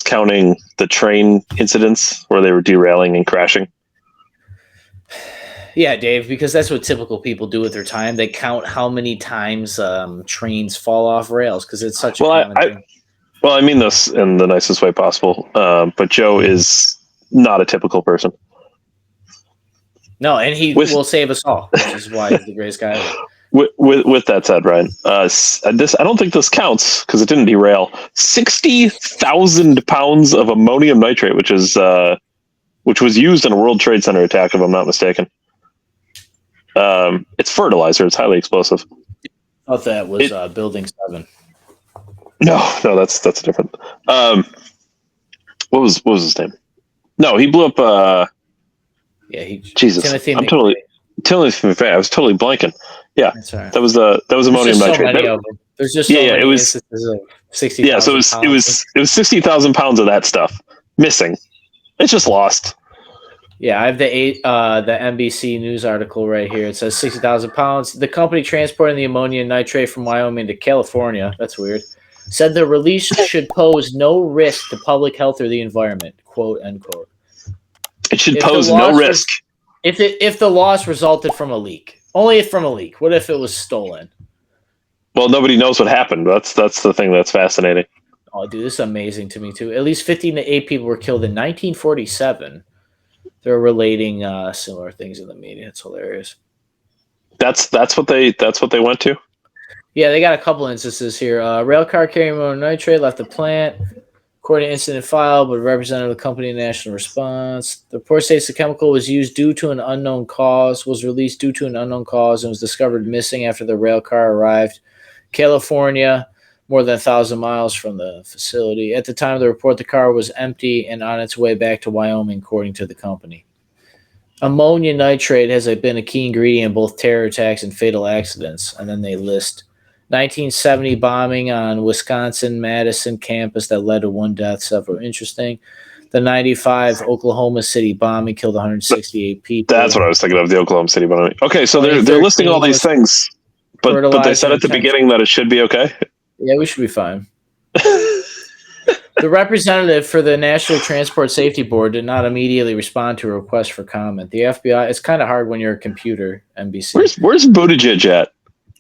discounting the train incidents where they were derailing and crashing? Yeah, Dave, because that's what typical people do with their time. They count how many times trains fall off rails because it's such a common thing. Well, I mean this in the nicest way possible, but Joe is not a typical person. No, and he will save us all, which is why he's the greatest guy ever. With that said, Ryan, I don't think this counts because it didn't derail. 60,000 pounds of ammonium nitrate, which was used in a World Trade Center attack, if I'm not mistaken. It's fertilizer. It's highly explosive. I thought that was Building 7. No, that's different. What was his name? No, he blew up. Jesus, Timothy I'm totally McVeigh. I was totally blanking. Yeah, right. that was ammonium nitrate. There's just so many instances of 60,000. Yeah, so it was 60,000 pounds of that stuff missing. It's just lost. Yeah, I have the NBC News article right here. It says 60,000 pounds. The company transporting the ammonium nitrate from Wyoming to California, that's weird, said the release should pose no risk to public health or the environment, quote, unquote. It should pose no risk. If the loss resulted from a leak. Only from a leak. What if it was stolen? Well, nobody knows what happened. That's the thing that's fascinating. Oh, dude, this is amazing to me, too. At least 58 people were killed in 1947. They're relating similar things in the media. It's hilarious. That's what they went to? Yeah, they got a couple instances here. Rail car carrying ammonium nitrate left the plant. According to incident file, but representative of the company national response. The report states the chemical was used due to an unknown cause, was released due to an unknown cause, and was discovered missing after the rail car arrived California, more than 1,000 miles from the facility. At the time of the report, the car was empty and on its way back to Wyoming, according to the company. Ammonium nitrate has been a key ingredient in both terror attacks and fatal accidents, and then they list 1970 bombing on Wisconsin-Madison campus that led to one death, several interesting. The 95 Oklahoma City bombing killed 168 people. That's what I was thinking of, the Oklahoma City bombing. Okay, so they're listing all these things, but they said at the beginning that it should be okay? Yeah, we should be fine. The representative for the National Transport Safety Board did not immediately respond to a request for comment. The FBI, it's kind of hard when you're a computer, NBC. Where's Buttigieg at?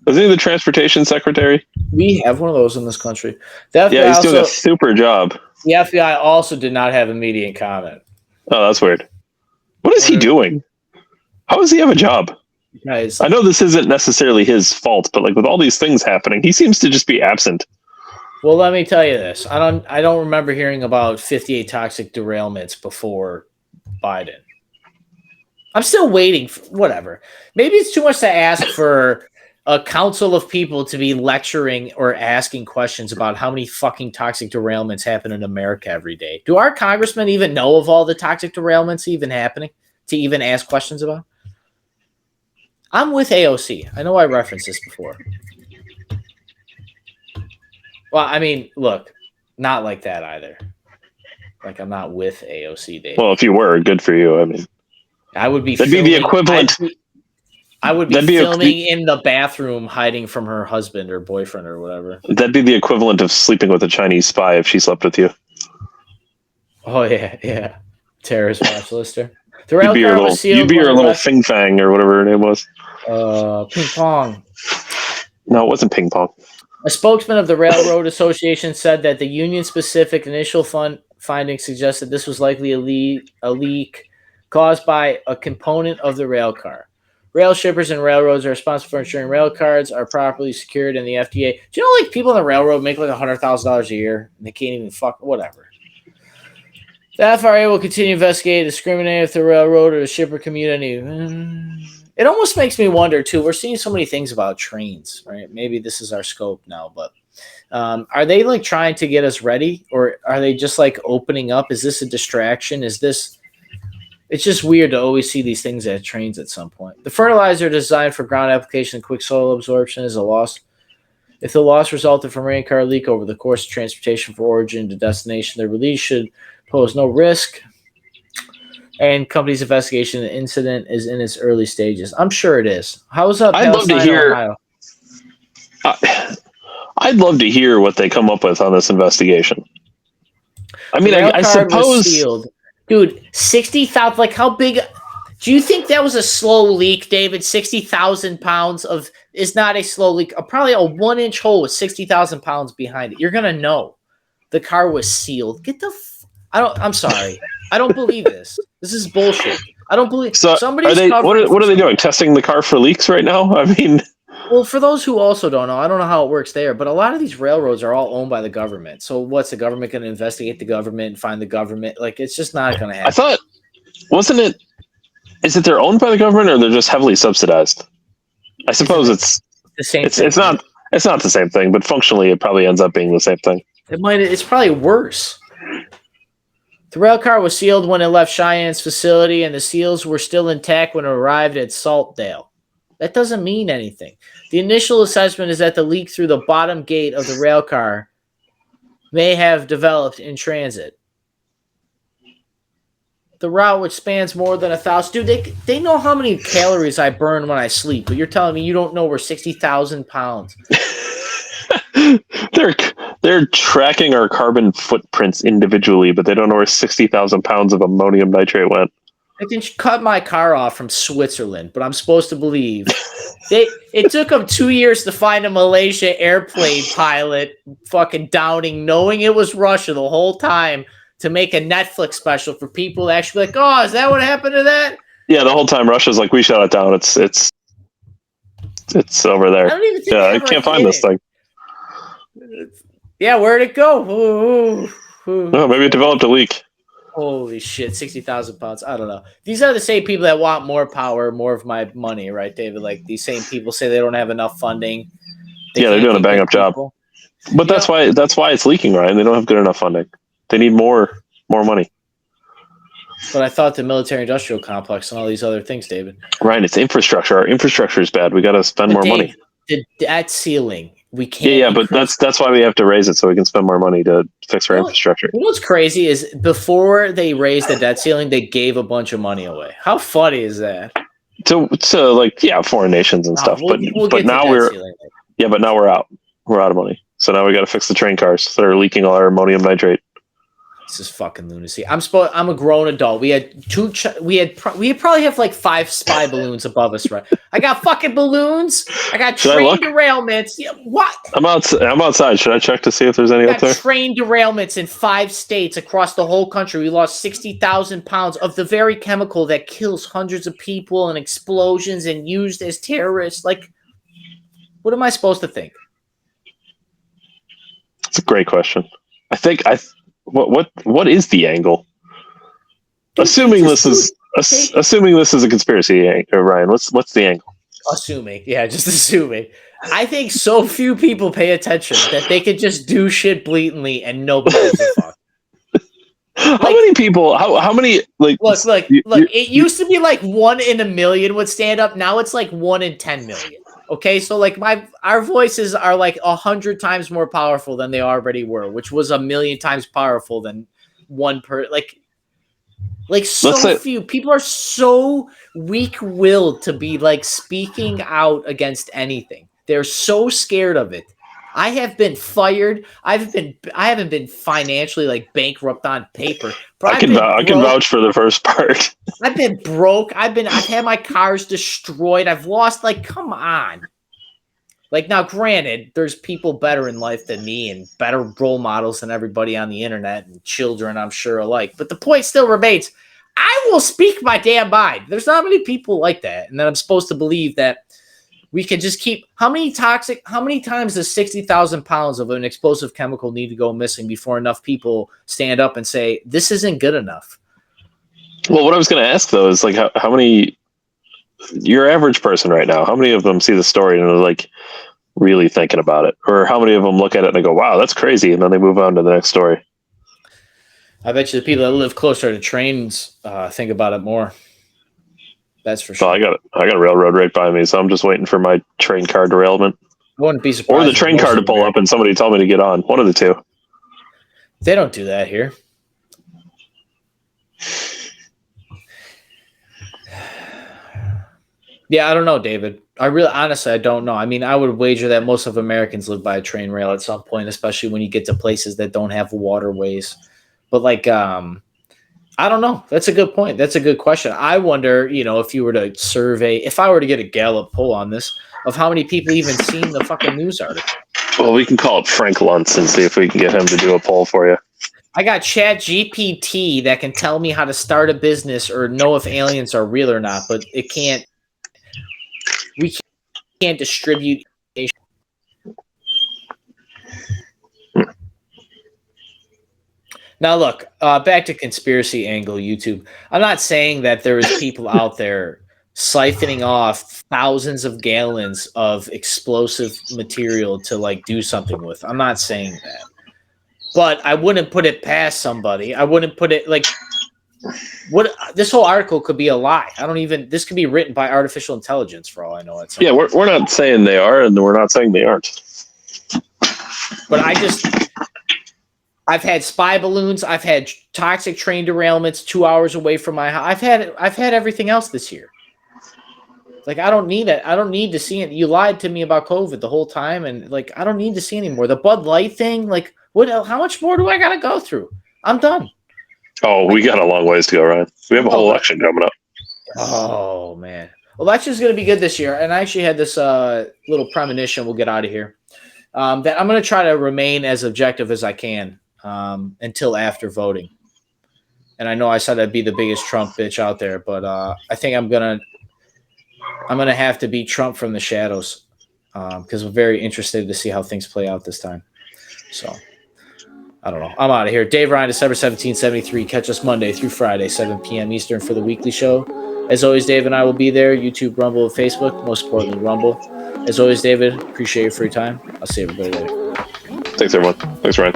Is he the transportation secretary? We have one of those in this country. The FBI he's doing a super job. The FBI also did not have immediate comment. Oh, that's weird. What is he doing? How does he have a job? Guys, I know this isn't necessarily his fault, but like with all these things happening, he seems to just be absent. Well, let me tell you this. I don't remember hearing about 58 toxic derailments before Biden. I'm still waiting for whatever. Maybe it's too much to ask for a council of people to be lecturing or asking questions about how many fucking toxic derailments happen in America every day. Do our congressmen even know of all the toxic derailments even happening to even ask questions about? I'm with AOC. I know I referenced this before. Well, I mean, look, not like that either. Like, I'm not with AOC, Dave. Well, if you were, good for you. I mean, I would be. That'd be the equivalent. I would be filming in the bathroom, hiding from her husband or boyfriend or whatever. That'd be the equivalent of sleeping with a Chinese spy if she slept with you. Oh yeah. Terrorist watch lister. You'd be your little Fing Fang or whatever her name was. Ping Pong. No, it wasn't Ping Pong. A spokesman of the Railroad Association said that the union-specific initial findings suggested this was likely a leak caused by a component of the rail car. Rail shippers and railroads are responsible for ensuring rail cars are properly secured, and the FDA. Do you know, like, people on the railroad make like $100,000 a year, and they can't even whatever. The FRA will continue to investigate, discriminate with the railroad or the shipper community. It almost makes me wonder, too. We're seeing so many things about trains, right? Maybe this is our scope now, but are they, like, trying to get us ready? Or are they just, like, opening up? Is this a distraction? Is this... It's just weird to always see these things at trains at some point. The fertilizer designed for ground application and quick soil absorption is a loss. If the loss resulted from rain car leak over the course of transportation from origin to destination, the release should pose no risk. And company's investigation of the incident is in its early stages. I'm sure it is. How's up? I'd love to hear. I'd love to hear what they come up with on this investigation. I The mean, rail I car was suppose. sealed. Dude, 60,000, like how big? Do you think that was a slow leak, David? 60,000 pounds is not a slow leak. Probably a 1-inch hole with 60,000 pounds behind it. You're going to know the car was sealed. I'm sorry. I don't believe this. This is bullshit. I don't believe So are somebody's they? covering What for are they something. doing? Testing the car for leaks right now? I mean, Well, for those who also don't know, I don't know how it works there, but a lot of these railroads are all owned by the government. So what's the government going to investigate the government and find the government? Like, it's just not going to I happen. thought wasn't it? Is it they're owned by the government or they're just heavily subsidized? I suppose Isn't it it's the same it's thing? it's not it's not the same thing, but functionally it probably ends up being the same thing. It's probably worse. The rail car was sealed when it left Cheyenne's facility, and the seals were still intact when it arrived at Saltdale. That doesn't mean anything. The initial assessment is that the leak through the bottom gate of the rail car may have developed in transit. The route, which spans more than 1,000, dude, they know how many calories I burn when I sleep, but you're telling me you don't know we're 60,000 pounds. they're they're tracking our carbon footprints individually, but they don't know where 60,000 pounds of ammonium nitrate went. I can cut my car off from Switzerland, but I'm supposed to believe it took them 2 years to find a Malaysia airplane pilot fucking downing, knowing it was Russia the whole time, to make a Netflix special for people to actually be like, oh, is that what happened to that? Yeah, the whole time Russia's like, we shut it down. It's over there. I don't even think Yeah, it I ever can't find hit this thing. Yeah, where'd it go? Ooh. Oh, maybe it developed a leak. Holy shit, 60,000 pounds. I don't know. These are the same people that want more power, more of my money, right, David? Like, these same people say they don't have enough funding. They're doing a bang up job. But that's why it's leaking, Ryan. They don't have good enough funding. They need more money. But I thought the military-industrial complex and all these other things, David. Ryan, it's infrastructure. Our infrastructure is bad. We got to spend more money. The debt ceiling, we can't. Yeah, but that's why we have to raise it so we can spend more money to fix our infrastructure. You know what's crazy is before they raised the debt ceiling, they gave a bunch of money away. How funny is that? To foreign nations and stuff. But now but now we're out. We're out of money. So now we got to fix the train cars that are leaking all our ammonium nitrate. This is fucking lunacy. I'm a grown adult. We had we probably have like 5 spy balloons above us, right? I got fucking balloons. I got train derailments. Yeah, what? I'm outside. Should I check to see if there's any up there? Train derailments in 5 states across the whole country. We lost 60,000 pounds of the very chemical that kills hundreds of people and explosions and used as terrorists. Like, what am I supposed to think? It's a great question. What is the angle? Assuming this is a conspiracy, Ryan. What's the angle? Just assuming. I think so few people pay attention that they could just do shit blatantly and nobody gives a fuck. How many people? How many? Like, look. It used to be like 1 in a million would stand up. Now it's like 1 in 10 million. Okay, so like our voices are like 100 times more powerful than they already were, which was 1,000,000 times powerful than one per few people are so weak-willed to be like speaking out against anything. They're so scared of it. I have been fired. I haven't been financially like bankrupt on paper. But I can vouch for the first part. I've been broke. I've had my cars destroyed. I've lost, like, come on. Like, now granted, there's people better in life than me and better role models than everybody on the internet and children, I'm sure, alike. But the point still remains, I will speak my damn mind. There's not many people like that. And then I'm supposed to believe that we can just keep how many times does 60,000 pounds of an explosive chemical need to go missing before enough people stand up and say, this isn't good enough? Well, what I was going to ask, though, is like how many, your average person right now, how many of them see the story and are like really thinking about it? Or how many of them look at it and they go, wow, that's crazy. And then they move on to the next story. I bet you the people that live closer to trains think about it more. That's for sure. Well, I got a railroad right by me, so I'm just waiting for my train car derailment. I wouldn't be surprised. Or the train car to pull up and somebody tell me to get on. One of the two. They don't do that here. Yeah, I don't know, David. Honestly, I don't know. I mean, I would wager that most of Americans live by a train rail at some point, especially when you get to places that don't have waterways. But like, I don't know. That's a good point. That's a good question. I wonder, if you were to survey, if I were to get a Gallup poll on this, of how many people even seen the fucking news article. Well, we can call it Frank Luntz and see if we can get him to do a poll for you. I got Chat GPT that can tell me how to start a business or know if aliens are real or not, but it can't. We can't distribute. Now, look, back to conspiracy angle YouTube. I'm not saying that there is people out there siphoning off thousands of gallons of explosive material to like do something with. I'm not saying that. But I wouldn't put it past somebody. I wouldn't put it like this whole article could be a lie. This could be written by artificial intelligence for all I know. Yeah, we're not saying they are, and we're not saying they aren't. But I've had spy balloons. I've had toxic train derailments 2 hours away from my house. I've had everything else this year. Like, I don't need it. I don't need to see it. You lied to me about COVID the whole time, and like, I don't need to see anymore. The Bud Light thing, like, how much more do I got to go through? I'm done. Oh, we got a long ways to go, Ryan. We have a whole election coming up. Oh, man. Election's going to be good this year. And I actually had this little premonition. We'll get out of here. That I'm going to try to remain as objective as I can until after voting. And I know I said I'd be the biggest Trump bitch out there, but I think I'm going to have to beat Trump from the shadows because I'm very interested to see how things play out this time. So, I don't know. I'm out of here. Dave Ryan, December 1773. Catch us Monday through Friday, 7 p.m. Eastern for the weekly show. As always, Dave and I will be there. YouTube, Rumble, and Facebook. Most importantly, Rumble. As always, David, appreciate you for your time. I'll see everybody later. Thanks, everyone. Thanks, Ryan.